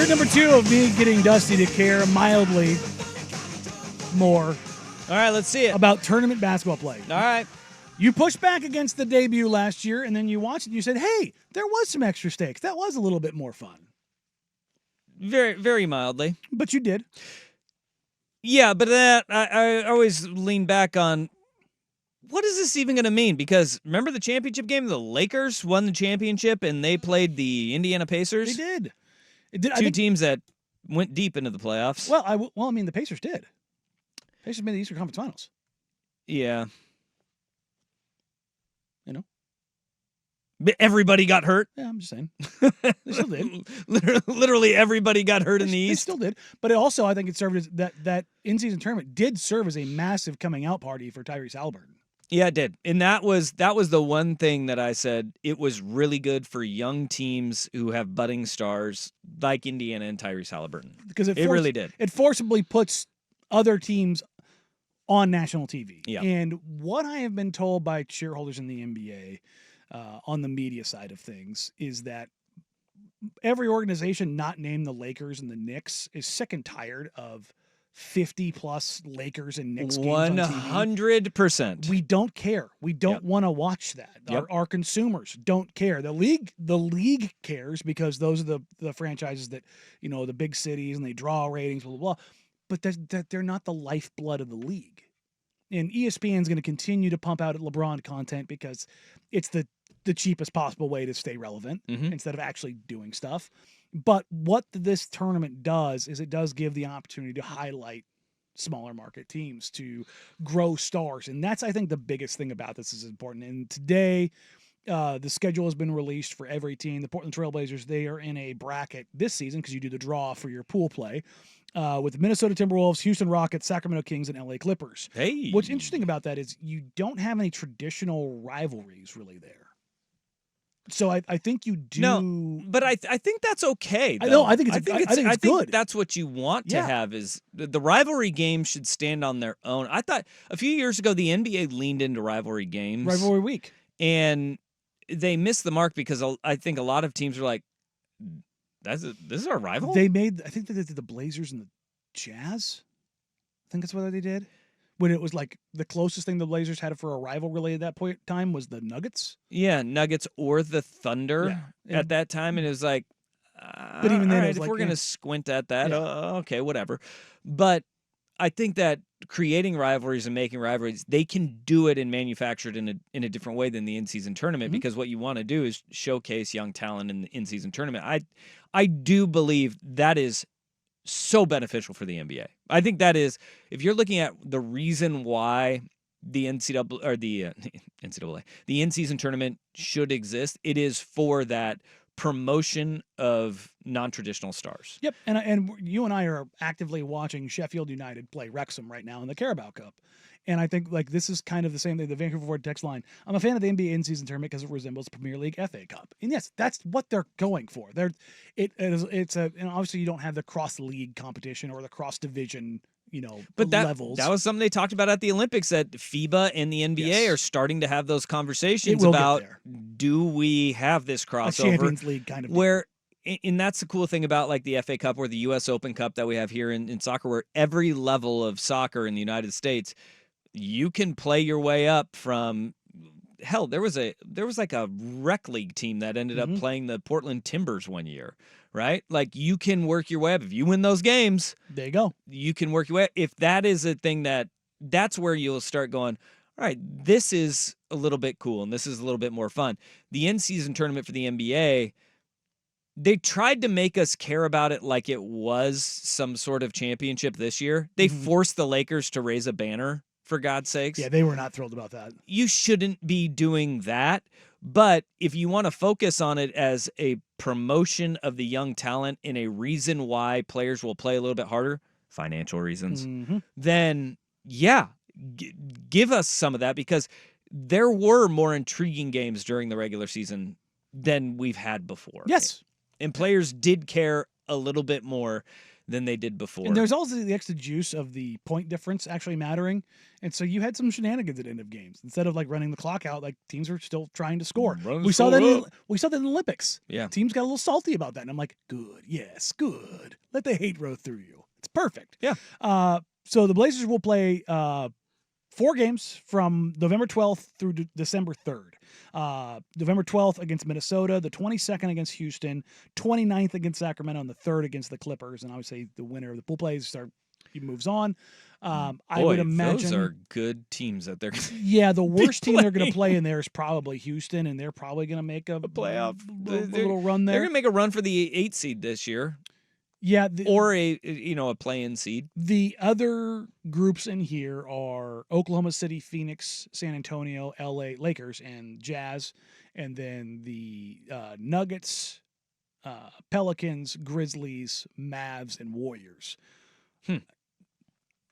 Part number 2 of me getting Dusty to care mildly more All right, let's see it. about tournament basketball play. All right. You pushed back against the debut last year, and then you watched it and you said, hey, there was some extra stakes. That was a little bit more fun. Very, very mildly. But you did. Yeah, but that I always lean back on, what is this even going to mean? Because remember the championship game? The Lakers won the championship, and they played the Indiana Pacers? They did. It did. Two teams that went deep into the playoffs. Well, I mean, the Pacers did. Pacers made the Eastern Conference Finals. Yeah. You know? But everybody got hurt. Yeah, I'm just saying. They still did. Literally everybody got hurt in the East. They still did. But it also, I think it served as that in-season tournament did serve as a massive coming out party for Tyrese Halliburton. Yeah, it did. And that was the one thing that I said it was really good for young teams who have budding stars like Indiana and Tyrese Halliburton. Because it really did. It forcibly puts other teams on national TV. Yeah. And what I have been told by shareholders in the NBA on the media side of things is that every organization not named the Lakers and the Knicks is sick and tired of 50-plus Lakers and Knicks games on TV. 100%. We don't care. We don't want to watch that. Our consumers don't care. The league cares because those are the franchises that, you know, the big cities, and they draw ratings, blah, blah, blah. But they're not the lifeblood of the league. And ESPN is going to continue to pump out LeBron content because it's the cheapest possible way to stay relevant instead of actually doing stuff. But what this tournament does is it does give the opportunity to highlight smaller market teams, to grow stars. And that's, I think, the biggest thing about this is important. And today, the schedule has been released for every team. The Portland Trailblazers, they are in a bracket this season because you do the draw for your pool play with the Minnesota Timberwolves, Houston Rockets, Sacramento Kings, and LA Clippers. Hey. What's interesting about that is you don't have any traditional rivalries really there. So I think you do. No, but I think that's okay. Though. I know. I think it's good. That's what you want to have. Is the rivalry games should stand on their own. I thought a few years ago the NBA leaned into rivalry games, rivalry week, and they missed the mark because I think a lot of teams are like, this is our rival. I think they did the Blazers and the Jazz. I think that's what they did. When it was like the closest thing the Blazers had for a rival really at that point in time was the Nuggets. Yeah, Nuggets or the Thunder at that time. And it was like, but even then, if we're going to squint at that, okay, whatever. But I think that creating rivalries and making rivalries, they can do it and manufacture it in a different way than the in-season tournament because what you want to do is showcase young talent in the in-season tournament. I do believe that is so beneficial for the NBA. I think that is, if you're looking at the reason why the NCAA or the in-season tournament should exist, it is for that promotion of non-traditional stars. Yep, and you and I are actively watching Sheffield United play Wrexham right now in the Carabao Cup. And I think like this is kind of the same thing. The Vancouver Forward text line. I'm a fan of the NBA in-season tournament because it resembles Premier League FA Cup. And yes, that's what they're going for. And obviously you don't have the cross-league competition or the cross-division, levels. That was something they talked about at the Olympics, that FIBA and the NBA are starting to have those conversations about, do we have this crossover? A Champions League kind of where. And that's the cool thing about like the FA Cup or the U.S. Open Cup that we have here in soccer, where every level of soccer in the United States, you can play your way up from. Hell, there was like a rec league team that ended up playing the Portland Timbers one year, right? Like you can work your way up. If you win those games, there you go. You can work your way up. If that is a thing that's where you'll start going, all right, this is a little bit cool and this is a little bit more fun. The in-season tournament for the NBA, they tried to make us care about it like it was some sort of championship this year. They forced the Lakers to raise a banner, for God's sakes. Yeah, they were not thrilled about that. You shouldn't be doing that. But if you want to focus on it as a promotion of the young talent and a reason why players will play a little bit harder, financial reasons, then give us some of that, because there were more intriguing games during the regular season than we've had before. Yes. And players did care a little bit more than they did before. And there's also the extra juice of the point difference actually mattering. And so you had some shenanigans at end of games. Instead of like running the clock out, like teams were still trying to score. We saw that in the Olympics. Yeah. Teams got a little salty about that. And I'm like, good, yes, good. Let the hate row through you. It's perfect. Yeah. So the Blazers will play 4 games from November 12th through December 3rd. November 12th against Minnesota, the 22nd against Houston, 29th against Sacramento, and the 3rd against the Clippers. And obviously the winner of the pool plays he moves on. I would imagine those are good teams that they're yeah, the worst team they're going to play in there is probably Houston, and they're probably going to make a playoff little run there. They're going to make a run for the 8 seed this year. Yeah, or a play-in seed. The other groups in here are Oklahoma City, Phoenix, San Antonio, LA, Lakers, and Jazz, and then the Nuggets, Pelicans, Grizzlies, Mavs, and Warriors.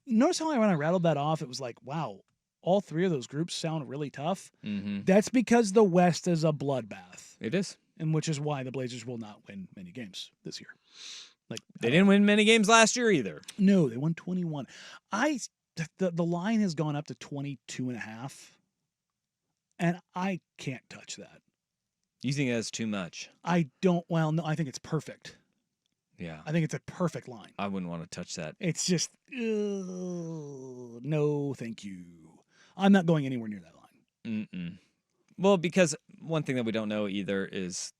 Notice how when I rattled that off, it was like, wow, all 3 of those groups sound really tough. Mm-hmm. That's because the West is a bloodbath. It is. And which is why the Blazers will not win many games this year. Like they didn't win many games last year either. No, they won 21. The line has gone up to 22.5, and I can't touch that. You think that's too much? I don't. Well, no, I think it's perfect. Yeah, I think it's a perfect line. I wouldn't want to touch that. It's just no, thank you. I'm not going anywhere near that line. Mm-mm. Well, because one thing that we don't know either is,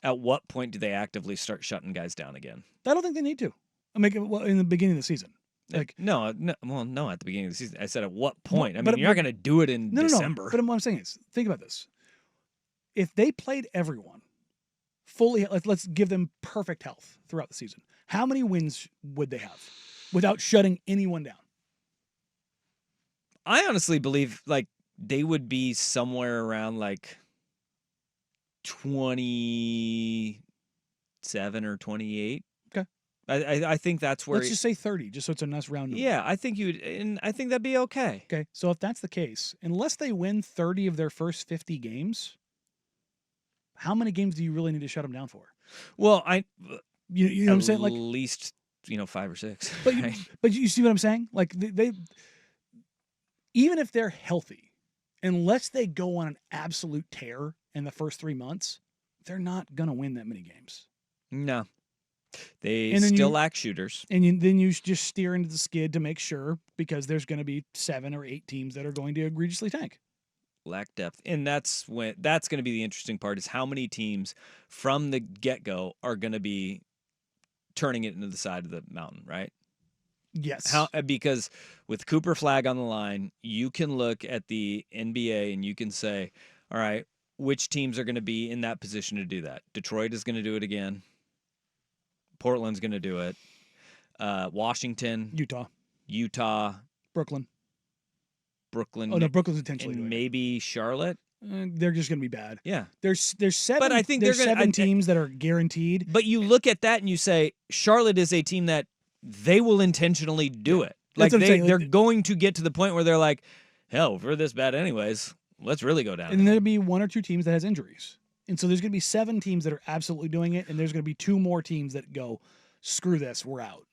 at what point do they actively start shutting guys down again? I don't think they need to. I mean, in the beginning of the season. Like no, at the beginning of the season. I said at what point? You're not going to do it in December. No. But what I'm saying is, think about this. If they played everyone fully, let's give them perfect health throughout the season, how many wins would they have without shutting anyone down? I honestly believe like they would be somewhere around like 27 or 28. Okay. I think that's where. Let's just say 30, just so it's a nice round number. Yeah, I think and I think that'd be okay. Okay, so if that's the case, unless they win 30 of their first 50 games, how many games do you really need to shut them down for? Well, you know what I'm saying? Like at least 5 or 6. But right? but you see what I'm saying? Like they even if they're healthy, unless they go on an absolute tear in the first 3 months, they're not gonna win that many games. No. They still lack shooters. And then you just steer into the skid to make sure, because there's going to be 7 or 8 teams that are going to egregiously tank. Lack depth. And that's going to be the interesting part, is how many teams from the get-go are going to be turning it into the side of the mountain, right? Yes. Because with Cooper Flag on the line, you can look at the NBA and you can say, all right, which teams are going to be in that position to do that? Detroit is going to do it again. Portland's going to do it. Washington. Utah. Brooklyn. Oh, no, Brooklyn's intentionally and maybe Charlotte. They're just going to be bad. Yeah. There's 7, but I think there's 7 teams that are guaranteed. But you look at that and you say, Charlotte is a team that they will intentionally do it. Like they're going to get to the point where they're like, hell, if we're this bad anyways, let's really go down. And then there'll be 1 or 2 teams that has injuries. And so there's going to be 7 teams that are absolutely doing it, and there's going to be 2 more teams that go, screw this, we're out.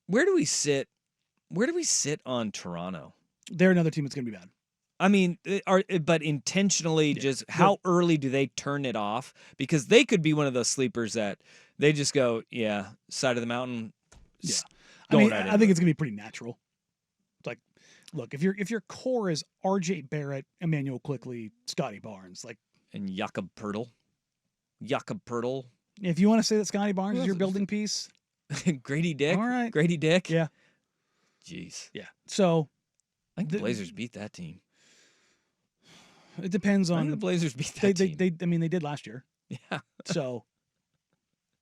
Where do we sit on Toronto? They're another team that's going to be bad. I mean, but intentionally, just how early do they turn it off? Because they could be one of those sleepers that they just go, yeah, side of the mountain. Yeah, I think it's going to be pretty natural. Like, look, if your core is R.J. Barrett, Emmanuel Quickley, Scotty Barnes, like. And Jakob Poeltl. If you want to say that Scotty Barnes is your building piece. Grady Dick. All right. Grady Dick. Yeah. Jeez. Yeah. So. I think the Blazers beat that team. It depends on. The Blazers beat that team. They did last year. Yeah. So.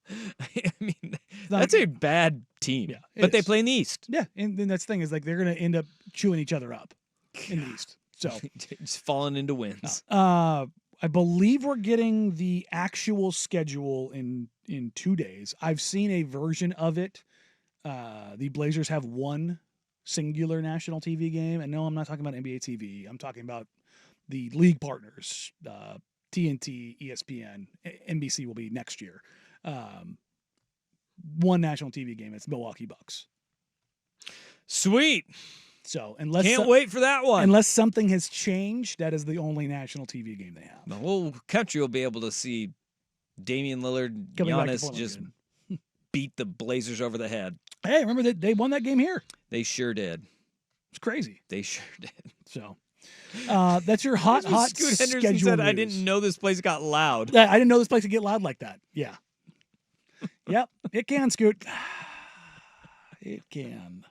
I mean, that's a bad team. Yeah. But they play in the East. Yeah. And then that's the thing is, like, they're going to end up chewing each other up in the East. So. Just falling into wins. I believe we're getting the actual schedule in 2 days. I've seen a version of it. The Blazers have 1 singular national TV game. And no, I'm not talking about NBA TV. I'm talking about the league partners, TNT, ESPN, NBC will be next year. one national TV game. It's Milwaukee Bucks. Sweet. So unless Can't wait for that one. Unless something has changed, that is the only national TV game they have. The whole country will be able to see Damian Lillard, Giannis just beat the Blazers over the head. Hey, remember that they won that game here? They sure did. It's crazy. They sure did. So that's your hot Scoot Henderson schedule said, news. I didn't know this place got loud. I didn't know this place could get loud like that. Yeah. Yep, it can, Scoot. It can.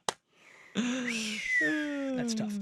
That's tough.